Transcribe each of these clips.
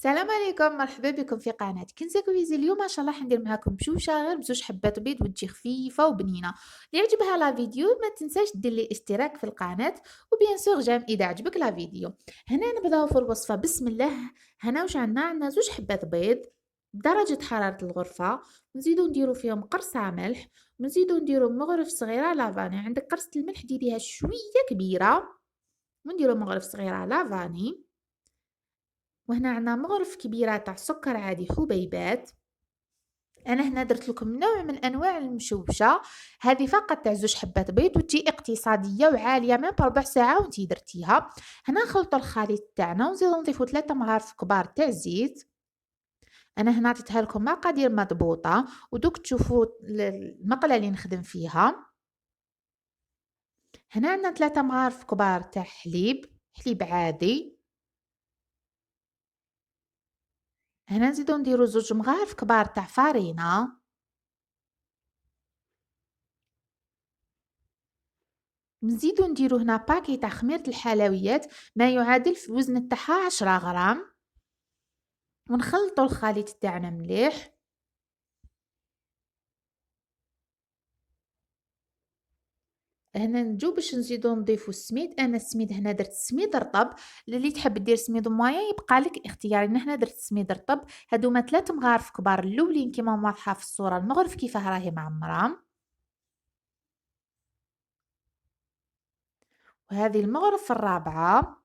السلام عليكم، مرحبا بكم في قناة كنزة كويزي. اليوم ما شاء الله حندير معاكم بشوشة غير بزوج حبات بيض وتجي خفيفة وبنينة. اللي يعجبها لا فيديو ما تنساش دير لي اشتراك في القناة، وبيان سور جيم اذا عجبك لا فيديو. هنا نبداو في الوصفة بسم الله. هنا واش عندنا زوج حبات بيض بدرجة حرارة الغرفة، نزيدو نديرو فيهم قرصة ملح، ونزيدو نديرو مغرف صغيرة لافاني. عندك قرصة الملح ديريها شوية كبيرة، ونديرو مغرف صغيرة لافاني. وهنا عندنا مغرف كبيرة تاع سكر عادي حبيبات. انا هنا درت لكم نوع من انواع المشوشه، هذه فقط تاع زوج حبات بيض وتجي اقتصاديه وعاليه من بربع ساعه وانتي درتيها. هنا نخلطوا الخليط تاعنا ونزيدو نضيفو 3 مغارف كبار تاع زيت. انا هنا عطيتها لكم مقادير مضبوطه ودوك تشوفوا المقله اللي نخدم فيها. هنا عندنا 3 مغارف كبار تاع حليب عادي. هنا نزيدو نديرو 2 مغارف كبار تاع فارينه. نزيدو نديرو هنا باكي تاع خميرة الحلويات ما يعادل في الوزن تاعها 10 غرام، ونخلطو الخليط تاعنا مليح. هنا نجو باش نزيدو نضيفو السميد. انا السميد هنا درت سميد رطب، اللي تحب دير سميد مويا يبقى لك اختياري. انا هنا درت سميد رطب. هادوما 3 مغارف كبار الاولين كيما واضحه في الصوره، المغرف كيفاه راهي معمره، وهذه المغرف الرابعه،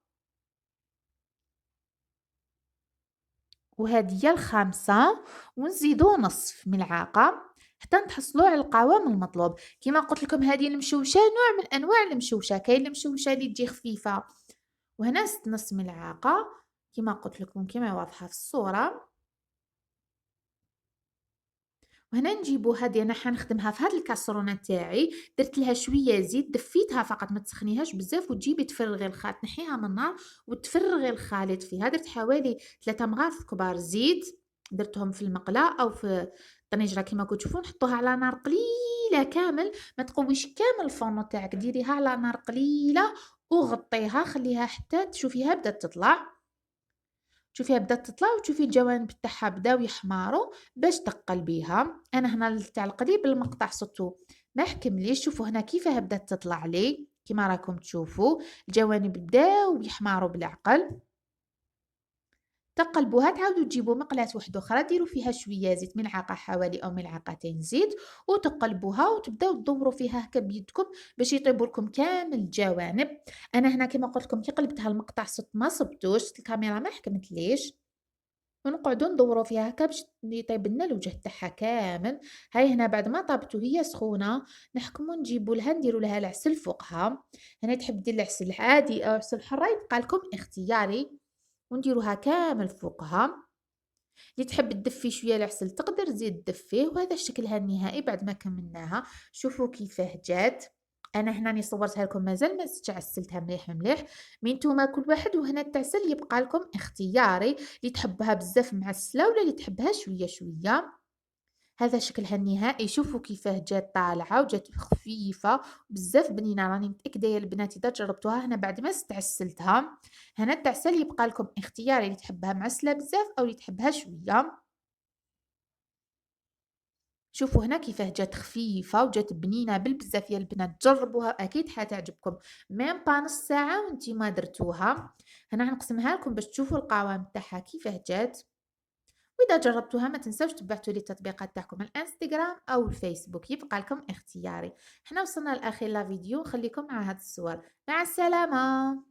وهذه هي الخامسة. ونزيدو نصف ملعقة حتى نتحصلوا على القوام المطلوب. كما قلت لكم هذه المشوشة نوع من انواع المشوشة، كاين المشوشة اللي تجي خفيفة، وهنا نص ملعقة كما قلت لكم كما واضحة في الصورة. وهنا نجيبو هذه انا حنخدمها في هذه الكاسرونه تاعي، درت لها شويه زيت، دفيتها فقط ما تسخنيهاش بزاف، وتجيبي تفرغي الخليط، تنحيها من النار وتفرغي الخليط فيها. درت حوالي 3 مغارف كبار زيت، درتهم في المقله او في الطنجره كما كتشوفون. نحطوها على نار قليله كامل، ما تقويش كامل الفرن تاعك، ديريها على نار قليله وغطيها، خليها حتى تشوفيها بدات تطلع. شوفيها بدات تطلع وتشوفي الجوانب تاعها بداو يحماروا باش تقلبيها. انا هنا تاع القليب المقطع صدتو ما حكمليش. شوفوا هنا كيفاه بدات تطلع لي كما راكم تشوفوا، الجوانب بداو يحماروا بالعقل. تقلبوها، تعاودوا تجيبوا مقلاة واحدة اخرى ديروا فيها شويه زيت، ملعقه حوالي او ملعقتين زيت، وتقلبوها وتبداو تدوروا فيها هكا بيدكم باش يطيبوا لكم كامل الجوانب. انا هنا كما قلت لكم كي قلبتها المقطع صدت ما صبتوش، الكاميرا ما حكمتليش، ونقعدوا ندوروا فيها هكا باش يطيب لنا الوجه تاعها كامل. هاي هنا بعد ما طابت وهي سخونه نحكموا نجيبوا لها نديروا لها العسل فوقها. هنا تحب دير العسل عادي او عسل حر يبقى لكم اختياري، ونديروها كامل فوقها. اللي تحب تدفي شويه العسل تقدر تزيد تدفيه. وهذا شكلها النهائي بعد ما كملناها. شوفوا كيفاه جات. انا هنا راني صورتها لكم مازال ما زدتش عسلتها مليح مليح. من نتوما كل واحد وهنا التعسل يبقى لكم اختياري، اللي تحبها بزاف معسله ولا اللي تحبها شويه شويه. هذا شكلها النهائي. شوفوا كيفاه جات طالعه وجات خفيفه بزاف بنينه. راني متاكده يا البنات اذا جربتوها هنا بعد ما استعسلتها. هنا التعسل يبقى لكم اختياري، اللي تحبها معسله بزاف او اللي تحبها شويه. شوفوا هنا كيفاه جات خفيفه وجات بنينه بالبزاف. يا البنات جربوها اكيد حتعجبكم، ميم با نص ساعه وانتي ما درتوها. هنا نقسمها لكم باش تشوفوا القوام تاعها كيفاه جات. وإذا جربتوها ما تنسوش تبعتوا لي التطبيقات تاعكم الانستغرام أو الفيسبوك يبقى لكم اختياري. حنا وصلنا لآخر لا فيديو، نخليكم مع هاد الصور. مع السلامة.